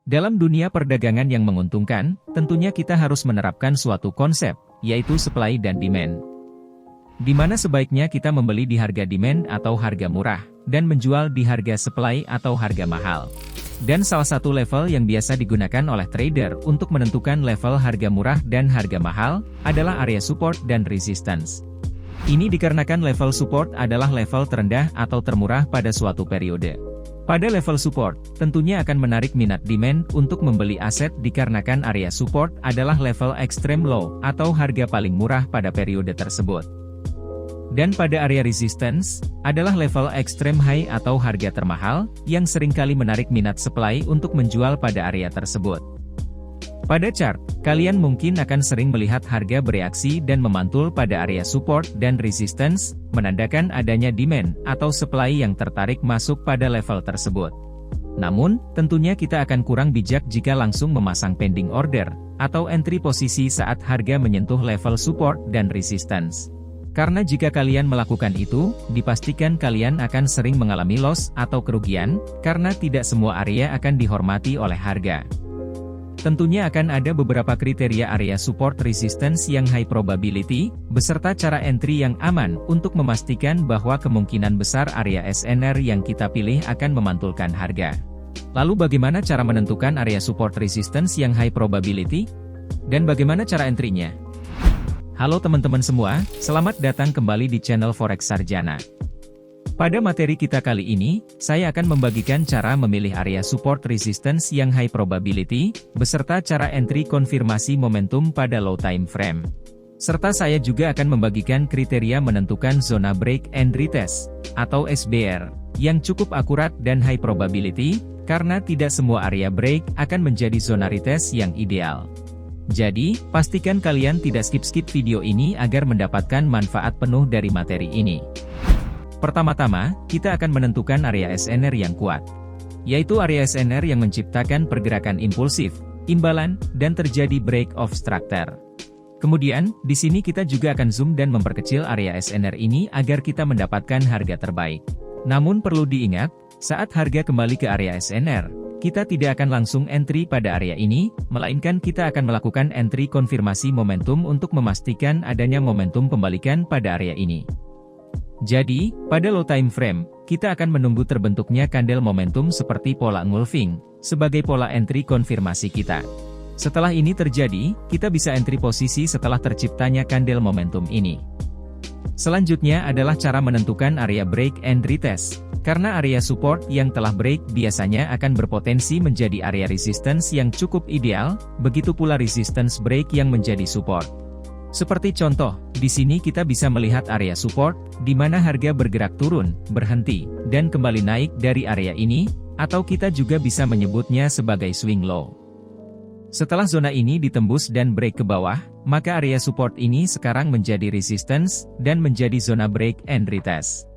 Dalam dunia perdagangan yang menguntungkan, tentunya kita harus menerapkan suatu konsep, yaitu supply dan demand. Di mana sebaiknya kita membeli di harga demand atau harga murah, dan menjual di harga supply atau harga mahal. Dan salah satu level yang biasa digunakan oleh trader untuk menentukan level harga murah dan harga mahal, adalah area support dan resistance. Ini dikarenakan level support adalah level terendah atau termurah pada suatu periode. Pada level support, tentunya akan menarik minat demand untuk membeli aset dikarenakan area support adalah level extreme low atau harga paling murah pada periode tersebut. Dan pada area resistance, adalah level extreme high atau harga termahal, yang seringkali menarik minat supply untuk menjual pada area tersebut. Pada chart, kalian mungkin akan sering melihat harga bereaksi dan memantul pada area support dan resistance, menandakan adanya demand atau supply yang tertarik masuk pada level tersebut. Namun, tentunya kita akan kurang bijak jika langsung memasang pending order, atau entry posisi saat harga menyentuh level support dan resistance. Karena jika kalian melakukan itu, dipastikan kalian akan sering mengalami loss atau kerugian, karena tidak semua area akan dihormati oleh harga. Tentunya akan ada beberapa kriteria area support resistance yang high probability, beserta cara entry yang aman untuk memastikan bahwa kemungkinan besar area SNR yang kita pilih akan memantulkan harga. Lalu bagaimana cara menentukan area support resistance yang high probability? Dan bagaimana cara entry-nya? Halo teman-teman semua, selamat datang kembali di channel Forex Sarjana. Pada materi kita kali ini, saya akan membagikan cara memilih area support resistance yang high probability, beserta cara entry konfirmasi momentum pada low time frame. Serta saya juga akan membagikan kriteria menentukan zona break and retest, atau SBR, yang cukup akurat dan high probability, karena tidak semua area break akan menjadi zona retest yang ideal. Jadi, pastikan kalian tidak skip-skip video ini agar mendapatkan manfaat penuh dari materi ini. Pertama-tama, kita akan menentukan area SNR yang kuat. Yaitu area SNR yang menciptakan pergerakan impulsif, imbalan, dan terjadi break of structure. Kemudian, di sini kita juga akan zoom dan memperkecil area SNR ini agar kita mendapatkan harga terbaik. Namun perlu diingat, saat harga kembali ke area SNR, kita tidak akan langsung entry pada area ini, melainkan kita akan melakukan entry konfirmasi momentum untuk memastikan adanya momentum pembalikan pada area ini. Jadi, pada low time frame, kita akan menunggu terbentuknya kandel momentum seperti pola engulfing, sebagai pola entry konfirmasi kita. Setelah ini terjadi, kita bisa entry posisi setelah terciptanya kandel momentum ini. Selanjutnya adalah cara menentukan area break and retest, karena area support yang telah break biasanya akan berpotensi menjadi area resistance yang cukup ideal, begitu pula resistance break yang menjadi support. Seperti contoh, di sini kita bisa melihat area support, di mana harga bergerak turun, berhenti, dan kembali naik dari area ini, atau kita juga bisa menyebutnya sebagai swing low. Setelah zona ini ditembus dan break ke bawah, maka area support ini sekarang menjadi resistance, dan menjadi zona break and retest.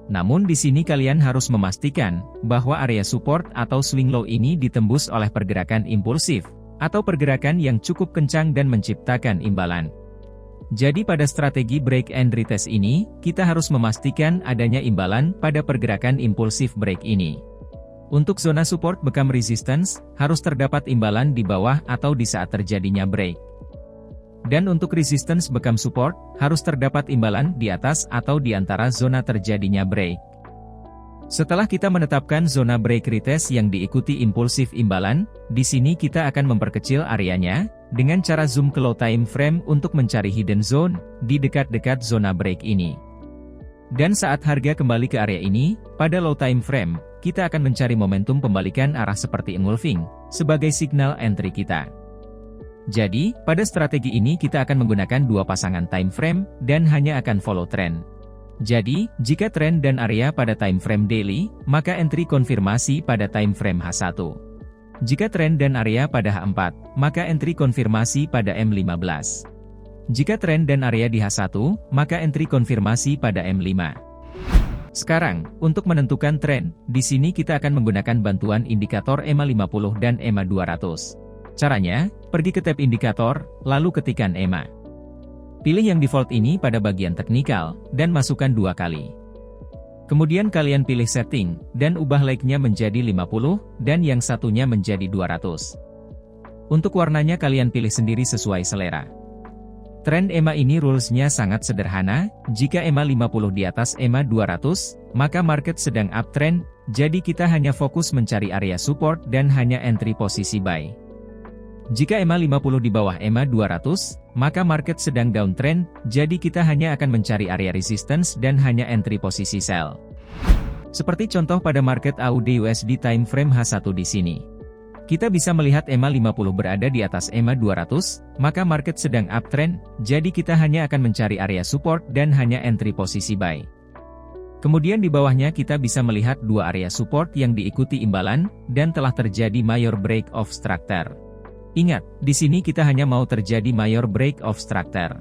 Namun di sini kalian harus memastikan, bahwa area support atau swing low ini ditembus oleh pergerakan impulsif, atau pergerakan yang cukup kencang dan menciptakan imbalan. Jadi pada strategi break and retest ini, kita harus memastikan adanya imbalan pada pergerakan impulsif break ini. Untuk zona support bekam resistance, harus terdapat imbalan di bawah atau di saat terjadinya break. Dan untuk resistance bekam support, harus terdapat imbalan di atas atau di antara zona terjadinya break. Setelah kita menetapkan zona break retest yang diikuti impulsif imbalan, di sini kita akan memperkecil areanya, dengan cara zoom ke low time frame untuk mencari hidden zone, di dekat-dekat zona break ini. Dan saat harga kembali ke area ini, pada low time frame, kita akan mencari momentum pembalikan arah seperti engulfing, sebagai signal entry kita. Jadi, pada strategi ini kita akan menggunakan dua pasangan time frame, dan hanya akan follow trend. Jadi, jika trend dan area pada time frame daily, maka entry konfirmasi pada time frame H1. Jika trend dan area pada H4, maka entry konfirmasi pada M15. Jika trend dan area di H1, maka entry konfirmasi pada M5. Sekarang, untuk menentukan trend, di sini kita akan menggunakan bantuan indikator EMA 50 dan EMA 200. Caranya, pergi ke tab indikator, lalu ketikkan EMA. Pilih yang default ini pada bagian teknikal, dan masukkan 2 kali. Kemudian kalian pilih setting, dan ubah like-nya menjadi 50, dan yang satunya menjadi 200. Untuk warnanya kalian pilih sendiri sesuai selera. Trend EMA ini rules-nya sangat sederhana, jika EMA 50 di atas EMA 200, maka market sedang uptrend, jadi kita hanya fokus mencari area support dan hanya entry posisi buy. Jika EMA 50 di bawah EMA 200, maka market sedang downtrend, jadi kita hanya akan mencari area resistance dan hanya entry posisi sell. Seperti contoh pada market AUD USD time frame H1 di sini. Kita bisa melihat EMA 50 berada di atas EMA 200, maka market sedang uptrend, jadi kita hanya akan mencari area support dan hanya entry posisi buy. Kemudian di bawahnya kita bisa melihat dua area support yang diikuti imbalan, dan telah terjadi major break of structure. Ingat, di sini kita hanya mau terjadi major break of structure.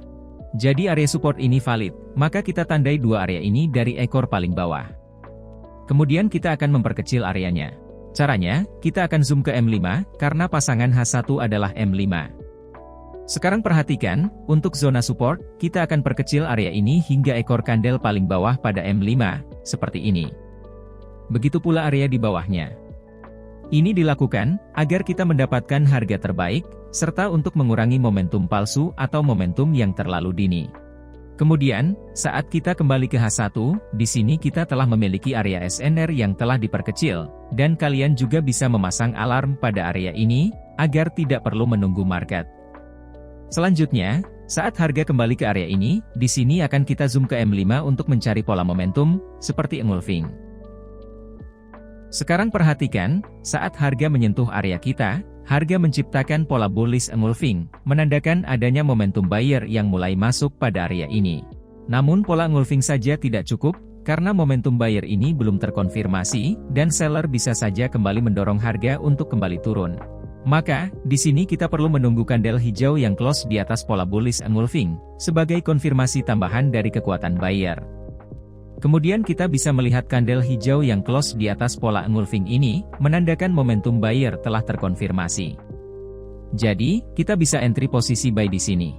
Jadi area support ini valid, maka kita tandai dua area ini dari ekor paling bawah. Kemudian kita akan memperkecil areanya. Caranya, kita akan zoom ke M5, karena pasangan H1 adalah M5. Sekarang perhatikan, untuk zona support, kita akan perkecil area ini hingga ekor kandel paling bawah pada M5, seperti ini. Begitu pula area di bawahnya. Ini dilakukan, agar kita mendapatkan harga terbaik, serta untuk mengurangi momentum palsu atau momentum yang terlalu dini. Kemudian, saat kita kembali ke H1, di sini kita telah memiliki area SNR yang telah diperkecil, dan kalian juga bisa memasang alarm pada area ini, agar tidak perlu menunggu market. Selanjutnya, saat harga kembali ke area ini, di sini akan kita zoom ke M5 untuk mencari pola momentum, seperti engulfing. Sekarang perhatikan, saat harga menyentuh area kita, harga menciptakan pola bullish engulfing, menandakan adanya momentum buyer yang mulai masuk pada area ini. Namun pola engulfing saja tidak cukup, karena momentum buyer ini belum terkonfirmasi, dan seller bisa saja kembali mendorong harga untuk kembali turun. Maka, di sini kita perlu menunggu kandel hijau yang close di atas pola bullish engulfing, sebagai konfirmasi tambahan dari kekuatan buyer. Kemudian kita bisa melihat kandel hijau yang close di atas pola engulfing ini, menandakan momentum buyer telah terkonfirmasi. Jadi, kita bisa entry posisi buy di sini.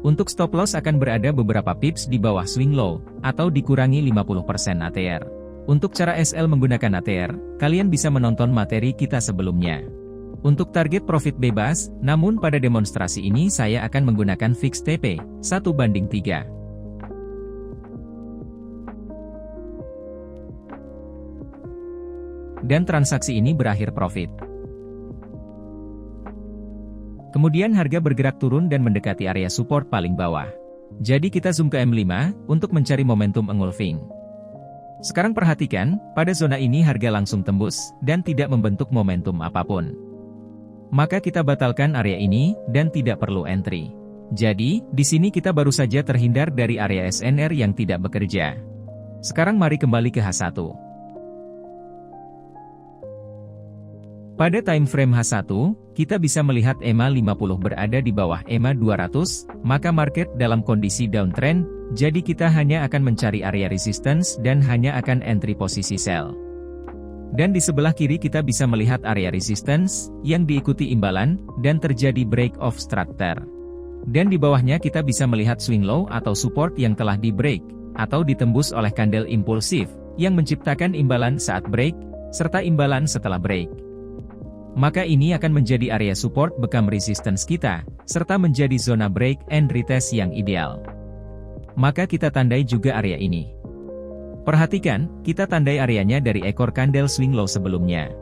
Untuk stop loss akan berada beberapa pips di bawah swing low, atau dikurangi 50% ATR. Untuk cara SL menggunakan ATR, kalian bisa menonton materi kita sebelumnya. Untuk target profit bebas, namun pada demonstrasi ini saya akan menggunakan fix TP, 1:3. Dan transaksi ini berakhir profit. Kemudian harga bergerak turun dan mendekati area support paling bawah. Jadi kita zoom ke M5, untuk mencari momentum engulfing. Sekarang perhatikan, pada zona ini harga langsung tembus, dan tidak membentuk momentum apapun. Maka kita batalkan area ini, dan tidak perlu entry. Jadi, di sini kita baru saja terhindar dari area SNR yang tidak bekerja. Sekarang mari kembali ke H1. Pada time frame H1, kita bisa melihat EMA 50 berada di bawah EMA 200, maka market dalam kondisi downtrend, jadi kita hanya akan mencari area resistance dan hanya akan entry posisi sell. Dan di sebelah kiri kita bisa melihat area resistance, yang diikuti imbalan, dan terjadi break of structure. Dan di bawahnya kita bisa melihat swing low atau support yang telah di break, atau ditembus oleh kandel impulsif, yang menciptakan imbalan saat break, serta imbalan setelah break. Maka ini akan menjadi area support bekam resistance kita, serta menjadi zona break and retest yang ideal. Maka kita tandai juga area ini. Perhatikan, kita tandai areanya dari ekor kandel swing low sebelumnya.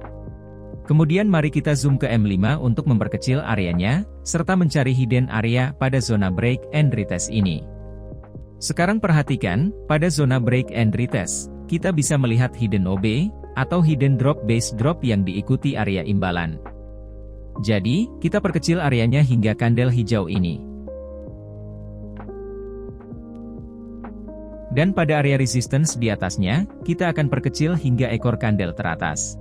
Kemudian mari kita zoom ke M5 untuk memperkecil areanya, serta mencari hidden area pada zona break and retest ini. Sekarang perhatikan, pada zona break and retest, kita bisa melihat hidden OB, atau hidden drop base drop yang diikuti area imbalan. Jadi, kita perkecil areanya hingga kandel hijau ini. Dan pada area resistance di atasnya, kita akan perkecil hingga ekor kandel teratas.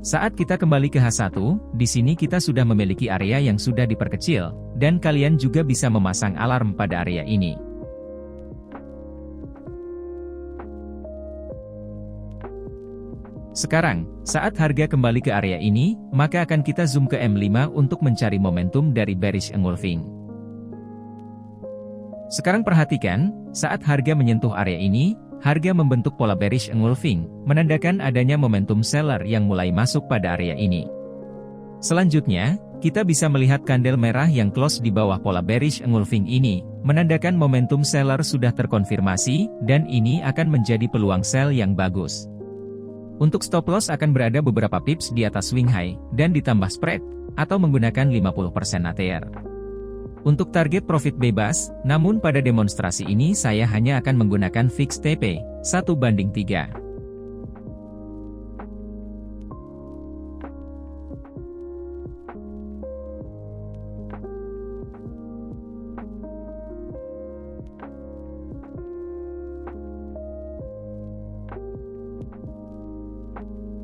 Saat kita kembali ke H1, di sini kita sudah memiliki area yang sudah diperkecil, dan kalian juga bisa memasang alarm pada area ini. Sekarang, saat harga kembali ke area ini, maka akan kita zoom ke M5 untuk mencari momentum dari bearish engulfing. Sekarang perhatikan, saat harga menyentuh area ini, harga membentuk pola bearish engulfing, menandakan adanya momentum seller yang mulai masuk pada area ini. Selanjutnya, kita bisa melihat kandel merah yang close di bawah pola bearish engulfing ini, menandakan momentum seller sudah terkonfirmasi, dan ini akan menjadi peluang sell yang bagus. Untuk stop loss akan berada beberapa pips di atas swing high, dan ditambah spread, atau menggunakan 50% ATR. Untuk target profit bebas, namun pada demonstrasi ini saya hanya akan menggunakan fix TP, 1:3.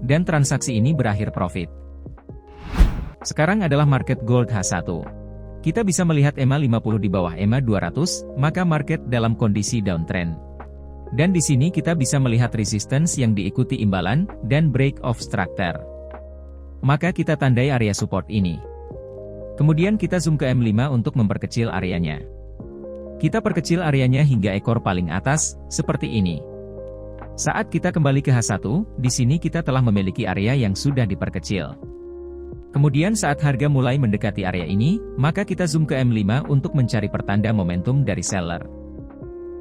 Dan transaksi ini berakhir profit. Sekarang adalah market gold H1. Kita bisa melihat EMA 50 di bawah EMA 200, maka market dalam kondisi downtrend. Dan di sini kita bisa melihat resistance yang diikuti imbalan, dan break of structure. Maka kita tandai area support ini. Kemudian kita zoom ke M5 untuk memperkecil areanya. Kita perkecil areanya hingga ekor paling atas, seperti ini. Saat kita kembali ke H1, di sini kita telah memiliki area yang sudah diperkecil. Kemudian saat harga mulai mendekati area ini, maka kita zoom ke M5 untuk mencari pertanda momentum dari seller.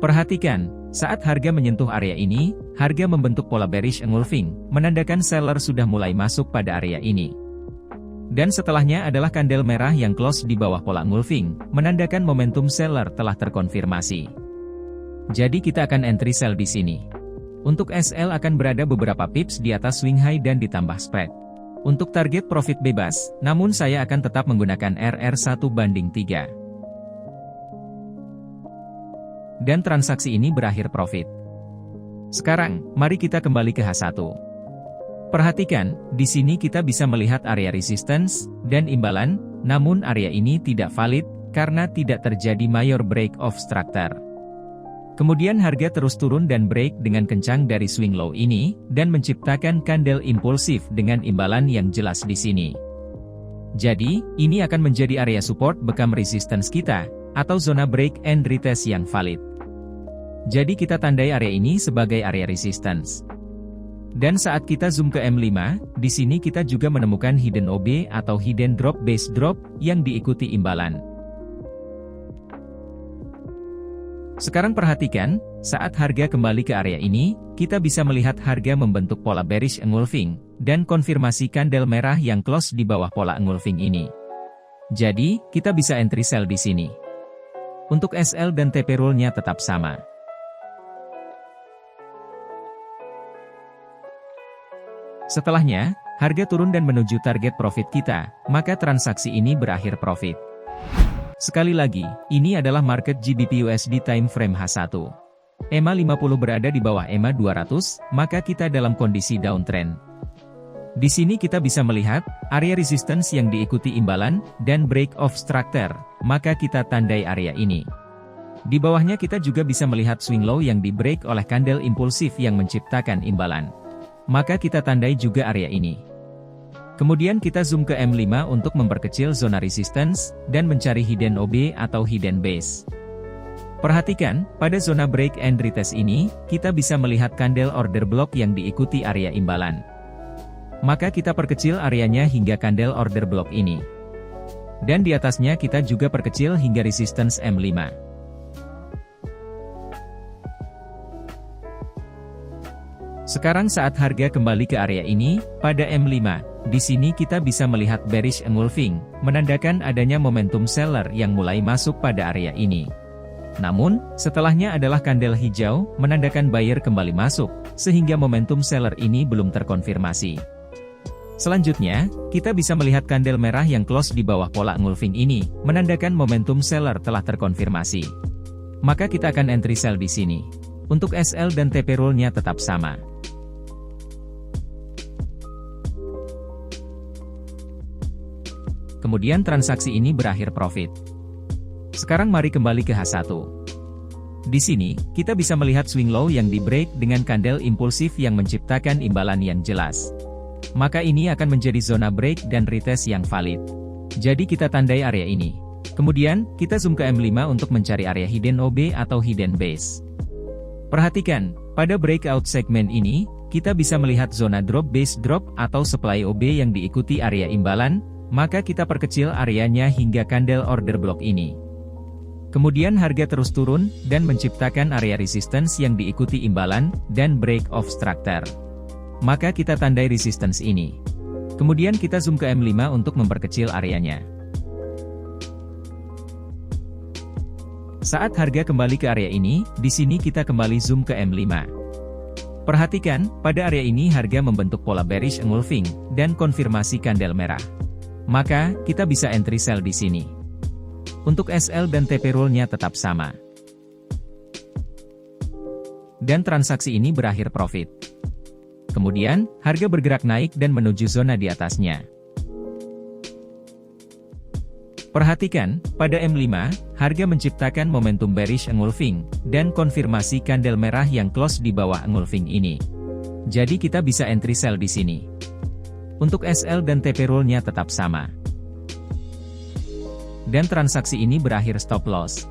Perhatikan, saat harga menyentuh area ini, harga membentuk pola bearish engulfing, menandakan seller sudah mulai masuk pada area ini. Dan setelahnya adalah kandel merah yang close di bawah pola engulfing, menandakan momentum seller telah terkonfirmasi. Jadi kita akan entry sell di sini. Untuk SL akan berada beberapa pips di atas swing high dan ditambah spread. Untuk target profit bebas, namun saya akan tetap menggunakan RR 1:3. Dan transaksi ini berakhir profit. Sekarang, mari kita kembali ke H1. Perhatikan, di sini kita bisa melihat area resistance dan imbalan, namun area ini tidak valid, karena tidak terjadi mayor break of structure. Kemudian harga terus turun dan break dengan kencang dari swing low ini, dan menciptakan kandel impulsif dengan imbalan yang jelas di sini. Jadi, ini akan menjadi area support bekam resistance kita, atau zona break and retest yang valid. Jadi kita tandai area ini sebagai area resistance. Dan saat kita zoom ke M5, di sini kita juga menemukan hidden OB atau hidden drop base drop, yang diikuti imbalan. Sekarang perhatikan, saat harga kembali ke area ini, kita bisa melihat harga membentuk pola bearish engulfing, dan konfirmasi kandel merah yang close di bawah pola engulfing ini. Jadi, kita bisa entry sell di sini. Untuk SL dan TP rule-nya tetap sama. Setelahnya, harga turun dan menuju target profit kita, maka transaksi ini berakhir profit. Sekali lagi, ini adalah market GBP USD time frame H1. EMA 50 berada di bawah EMA 200, maka kita dalam kondisi downtrend. Di sini kita bisa melihat area resistance yang diikuti imbalan dan break of structure, maka kita tandai area ini. Di bawahnya kita juga bisa melihat swing low yang di break oleh kandel impulsif yang menciptakan imbalan. Maka kita tandai juga area ini. Kemudian kita zoom ke M5 untuk memperkecil zona resistance, dan mencari hidden OB atau hidden base. Perhatikan, pada zona break and retest ini, kita bisa melihat kandel order block yang diikuti area imbalan. Maka kita perkecil areanya hingga kandel order block ini. Dan di atasnya kita juga perkecil hingga resistance M5. Sekarang saat harga kembali ke area ini, pada M5, di sini kita bisa melihat bearish engulfing, menandakan adanya momentum seller yang mulai masuk pada area ini. Namun, setelahnya adalah kandel hijau, menandakan buyer kembali masuk, sehingga momentum seller ini belum terkonfirmasi. Selanjutnya, kita bisa melihat kandel merah yang close di bawah pola engulfing ini, menandakan momentum seller telah terkonfirmasi. Maka kita akan entry sell di sini. Untuk SL dan TP rule-nya tetap sama. Kemudian transaksi ini berakhir profit. Sekarang mari kembali ke H1. Di sini, kita bisa melihat swing low yang di break dengan kandel impulsif yang menciptakan imbalan yang jelas. Maka ini akan menjadi zona break dan retest yang valid. Jadi kita tandai area ini. Kemudian, kita zoom ke M5 untuk mencari area hidden OB atau hidden base. Perhatikan, pada breakout segmen ini, kita bisa melihat zona drop base drop atau supply OB yang diikuti area imbalan, maka kita perkecil areanya hingga candle order block ini. Kemudian harga terus turun, dan menciptakan area resistance yang diikuti imbalan, dan break of structure. Maka kita tandai resistance ini. Kemudian kita zoom ke M5 untuk memperkecil areanya. Saat harga kembali ke area ini, di sini kita kembali zoom ke M5. Perhatikan, pada area ini harga membentuk pola bearish engulfing, dan konfirmasi candle merah. Maka, kita bisa entry sell di sini. Untuk SL dan TP rule-nya tetap sama. Dan transaksi ini berakhir profit. Kemudian, harga bergerak naik dan menuju zona di atasnya. Perhatikan, pada M5, harga menciptakan momentum bearish engulfing, dan konfirmasi candle merah yang close di bawah engulfing ini. Jadi kita bisa entry sell di sini. Untuk SL dan TP rule-nya tetap sama. Dan transaksi ini berakhir stop loss.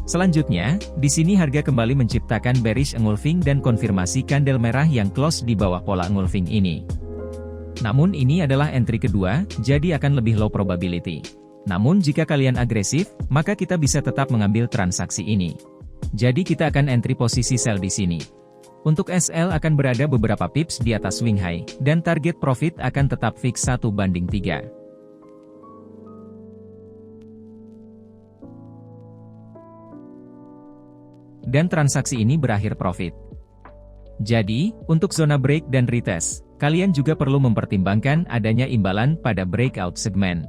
Selanjutnya, di sini harga kembali menciptakan bearish engulfing dan konfirmasi candle merah yang close di bawah pola engulfing ini. Namun ini adalah entry kedua, jadi akan lebih low probability. Namun jika kalian agresif, maka kita bisa tetap mengambil transaksi ini. Jadi kita akan entry posisi sell di sini. Untuk SL akan berada beberapa pips di atas swing high, dan target profit akan tetap fix 1:3. Dan transaksi ini berakhir profit. Jadi, untuk zona break dan retest, kalian juga perlu mempertimbangkan adanya imbalan pada breakout segmen.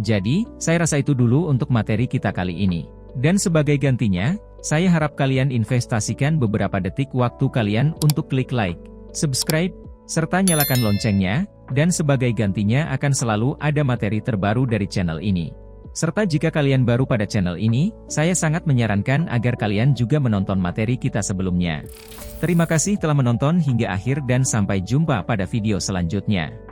Jadi, saya rasa itu dulu untuk materi kita kali ini. Dan sebagai gantinya, saya harap kalian investasikan beberapa detik waktu kalian untuk klik like, subscribe, serta nyalakan loncengnya, dan sebagai gantinya akan selalu ada materi terbaru dari channel ini. Serta jika kalian baru pada channel ini, saya sangat menyarankan agar kalian juga menonton materi kita sebelumnya. Terima kasih telah menonton hingga akhir dan sampai jumpa pada video selanjutnya.